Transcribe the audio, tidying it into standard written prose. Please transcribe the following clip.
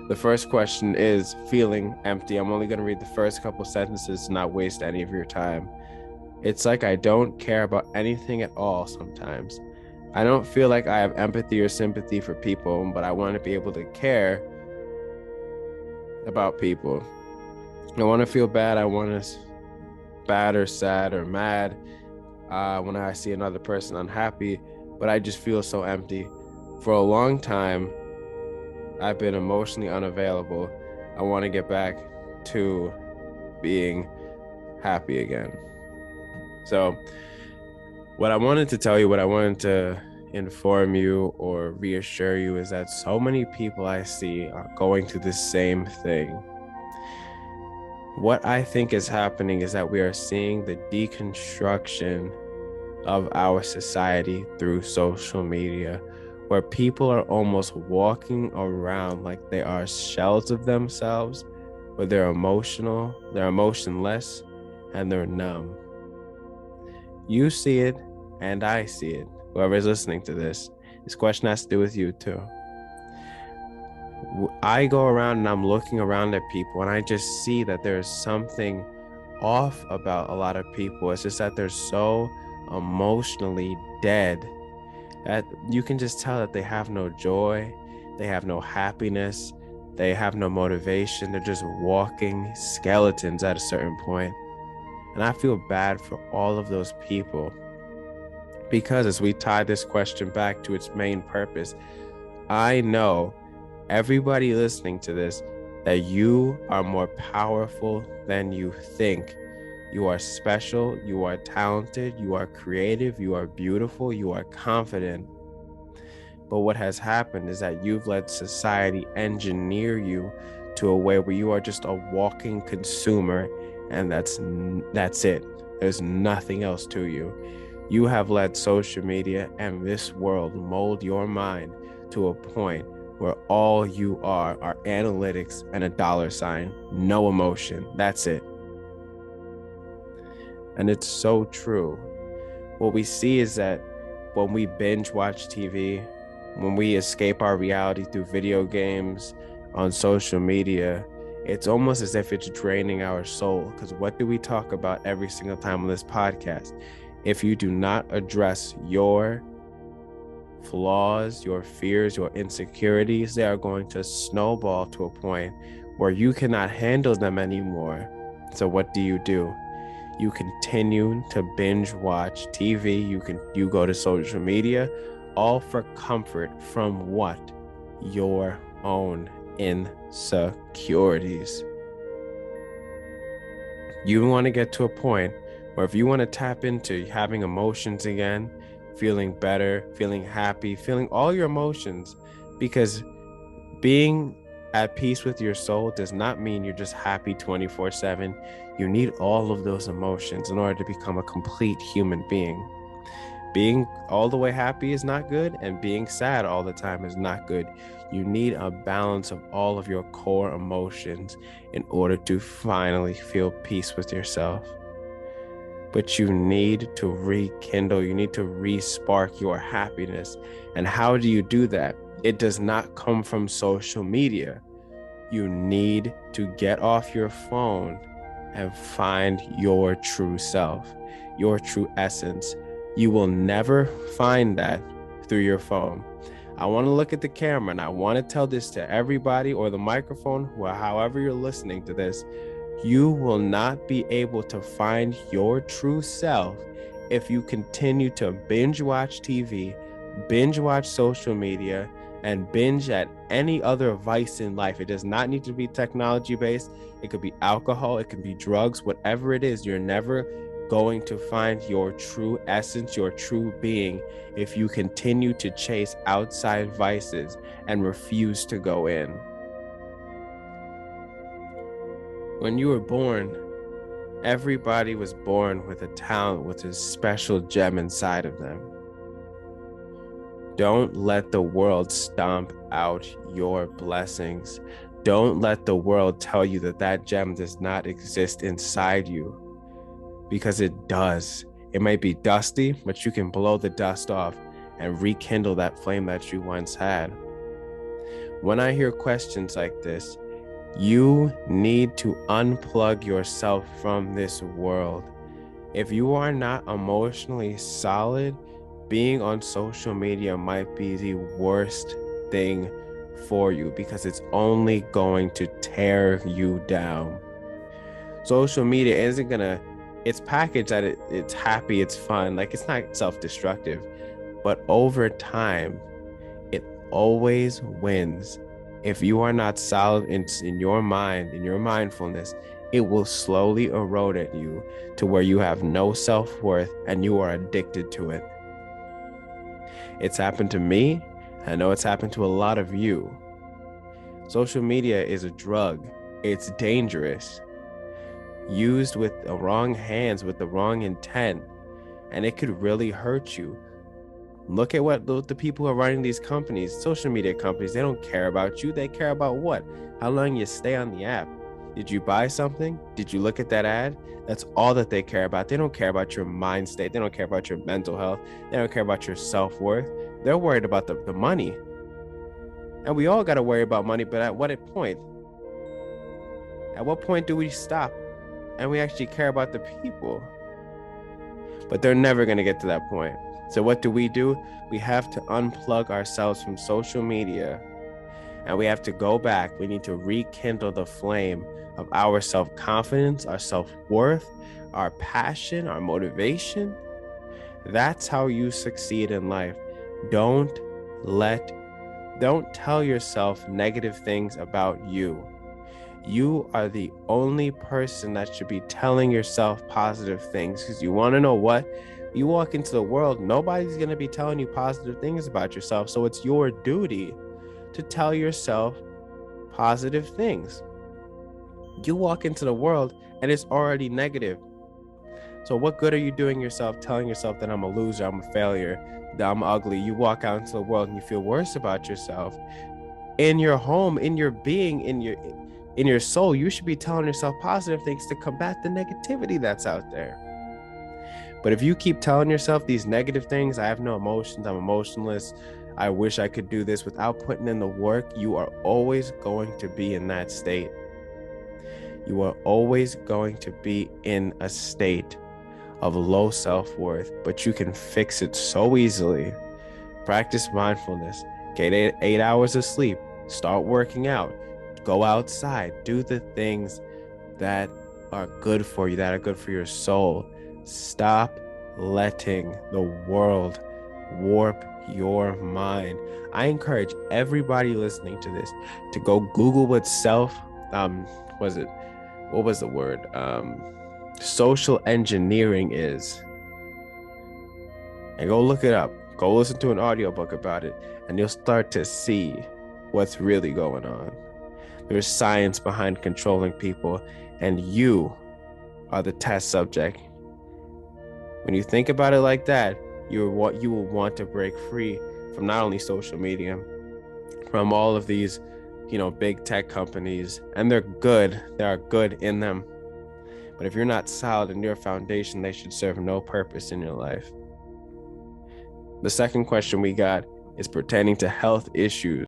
The first question is feeling empty. I'm only going to read the first couple sentences to not waste any of your time. It's like I don't care about anything at all sometimes. I don't feel like I have empathy or sympathy for people, but I want to be able to care about people. I want to feel bad. I want to bad or sad or mad when I see another person unhappy, but I just feel so empty. For a long time, I've been emotionally unavailable. I want to get back to being happy again. So, what I wanted to tell you, what I wanted to inform you or reassure you is that so many people I see are going through the same thing. What I think is happening is that we are seeing the deconstruction of our society through social media, where people are almost walking around like they are shells of themselves, where they're emotional, they're emotionless, and they're numb. You see it, and I see it. Whoever's listening to this question has to do with you too. I go around and I'm looking around at people, and I just see that there's something off about a lot of people. It's just that they're so emotionally dead that you can just tell that they have no joy, they have no happiness, they have no motivation. They're just walking skeletons at a certain point. And I feel bad for all of those people, because as we tie this question back to its main purpose, I know everybody listening to this that you are more powerful than you think. You are special, you are talented, you are creative, you are beautiful, you are confident. But what has happened is that you've let society engineer you to a way where you are just a walking consumer, and that's it. There's nothing else to you. You have let social media and this world mold your mind to a point where all you are analytics and a dollar sign, no emotion. That's it. And it's so true. What we see is that when we binge watch TV, when we escape our reality through video games, on social media, it's almost as if it's draining our soul. Because what do we talk about every single time on this podcast? If you do not address your flaws, your fears, your insecurities, they are going to snowball to a point where you cannot handle them anymore. So what do? You continue to binge watch TV, you go to social media, all for comfort from what? Your own insecurities. You want to get to a point where if you want to tap into having emotions again, feeling better, feeling happy, feeling all your emotions, because being at peace with your soul does not mean you're just happy 24/7. You need all of those emotions in order to become a complete human being. Being all the way happy is not good, and being sad all the time is not good. You need a balance of all of your core emotions in order to finally feel peace with yourself. But you need to rekindle, you need to re-spark your happiness. And how do you do that? It does not come from social media. You need to get off your phone and find your true self, your true essence. You will never find that through your phone. I want to look at the camera and I want to tell this to everybody, or the microphone, or however you're listening to this. You will not be able to find your true self if you continue to binge watch TV, binge watch social media, and binge at any other vice in life. It does not need to be technology based. It could be alcohol, it could be drugs, whatever it is. You're never going to find your true essence, your true being, if you continue to chase outside vices and refuse to go in. When you were born, everybody was born with a talent, with a special gem inside of them. Don't let the world stomp out your blessings. Don't let the world tell you that that gem does not exist inside you, because it does. It might be dusty, but you can blow the dust off and rekindle that flame that you once had. When I hear questions like this, you need to unplug yourself from this world. If you are not emotionally solid, being on social media might be the worst thing for you because it's only going to tear you down. Social media isn't gonna, it's packaged that it's happy, it's fun, like it's not self-destructive, but over time, it always wins. If you are not solid in your mind, in your mindfulness, it will slowly erode at you to where you have no self-worth and you are addicted to it. It's happened to me. I know it's happened to a lot of you. Social media is a drug. It's dangerous. Used with the wrong hands, with the wrong intent, and it could really hurt you. Look at what the people who are running these companies, social media companies, they don't care about you. They care about what? How long you stay on the app. Did you buy something? Did you look at that ad? That's all that they care about. They don't care about your mind state. They don't care about your mental health. They don't care about your self-worth. They're worried about the money. And we all got to worry about money, but at what point? At what point do we stop and we actually care about the people? But they're never going to get to that point. So what do? We have to unplug ourselves from social media and we have to go back. We need to rekindle the flame of our self-confidence, our self-worth, our passion, our motivation. That's how you succeed in life. Don't tell yourself negative things about you. You are the only person that should be telling yourself positive things, because you want to know what? You walk into the world, nobody's going to be telling you positive things about yourself. So it's your duty to tell yourself positive things. You walk into the world and it's already negative. So what good are you doing yourself telling yourself that I'm a loser, I'm a failure, that I'm ugly? You walk out into the world and you feel worse about yourself. In your home, in your being, in your soul, you should be telling yourself positive things to combat the negativity that's out there. But if you keep telling yourself these negative things, I have no emotions, I'm emotionless, I wish I could do this, without putting in the work, you are always going to be in that state. You are always going to be in a state of low self-worth, but you can fix it so easily. Practice mindfulness, get 8 hours of sleep, start working out, go outside, do the things that are good for you, that are good for your soul. Stop letting the world warp your mind. I encourage everybody listening to this to go Google what social engineering is, and go look it up. Go listen to an audiobook about it, and you'll start to see what's really going on. There's science behind controlling people, and you are the test subject. When you think about it like that, you will want to break free from not only social media, from all of these, big tech companies, and they're good. There are good in them. But if you're not solid in your foundation, they should serve no purpose in your life. The second question we got is pertaining to health issues.